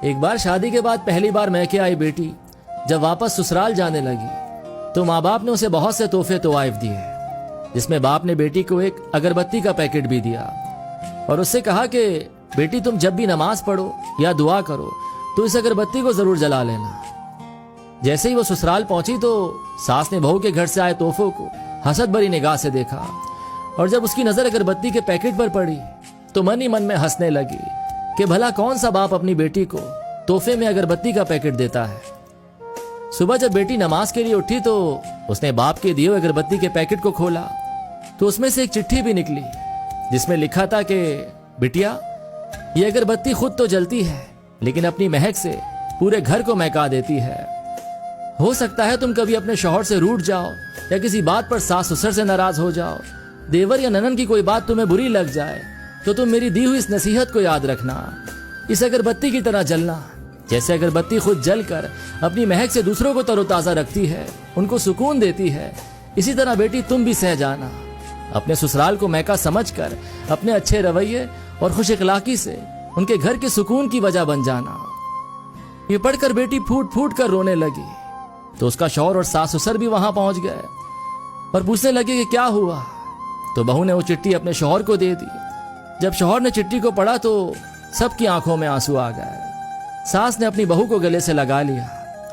ایک بار شادی کے بعد پہلی بار میکے آئی بیٹی جب واپس سسرال جانے لگی تو ماں باپ نے اسے بہت سے تحفے طوائف دیے، جس میں باپ نے بیٹی کو ایک اگربتی کا پیکٹ بھی دیا اور اس سے کہا کہ بیٹی تم جب بھی نماز پڑھو یا دعا کرو تو اس اگربتی کو ضرور جلا لینا۔ جیسے ہی وہ سسرال پہنچی تو ساس نے بہو کے گھر سے آئے تحفوں کو حسد بھری نگاہ سے دیکھا، اور جب اس کی نظر اگربتی کے پیکٹ پر پڑی تو من ہی من میں ہنسنے لگی کہ بھلا کون سا باپ اپنی بیٹی کو تحفے میں اگربتی کا پیکٹ دیتا ہے۔ صبح جب بیٹی نماز کے لیے اٹھی تو اس نے باپ کے دیے ہوئے اگربتی کے پیکٹ کو کھولا تو اس میں سے ایک چٹھی بھی نکلی جس میں لکھا تھا کہ بیٹیا، یہ اگربتی خود تو جلتی ہے لیکن اپنی مہک سے پورے گھر کو مہکا دیتی ہے۔ ہو سکتا ہے تم کبھی اپنے شوہر سے روٹھ جاؤ یا کسی بات پر ساس سسر سے ناراض ہو جاؤ، دیور یا ننن کی کوئی بات تمہیں بری لگ جائے تو تم میری دی ہوئی اس نصیحت کو یاد رکھنا، اس اگربتی کی طرح جلنا۔ جیسے اگربتی خود جل کر اپنی مہک سے دوسروں کو تر و تازہ رکھتی ہے، ان کو سکون دیتی ہے، اسی طرح بیٹی تم بھی سہ جانا، اپنے سسرال کو مہکا سمجھ کر اپنے اچھے رویے اور خوش اخلاقی سے ان کے گھر کے سکون کی وجہ بن جانا۔ یہ پڑھ کر بیٹی پھوٹ پھوٹ کر رونے لگی تو اس کا شوہر اور ساس سسر بھی وہاں پہنچ گئے اور پوچھنے لگے کہ کیا ہوا، تو بہو نے وہ چٹھی اپنے شوہر کو دے دی۔ جب شوہر نے چٹھی کو پڑھا تو سب کی آنکھوں میں آنسو آ گئے۔ ساس نے اپنی بہو کو گلے سے لگا لیا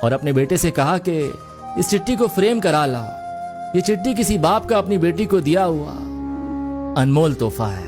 اور اپنے بیٹے سے کہا کہ اس چٹھی کو فریم کرا لاؤ، یہ چٹھی کسی باپ کا اپنی بیٹی کو دیا ہوا انمول تحفہ ہے۔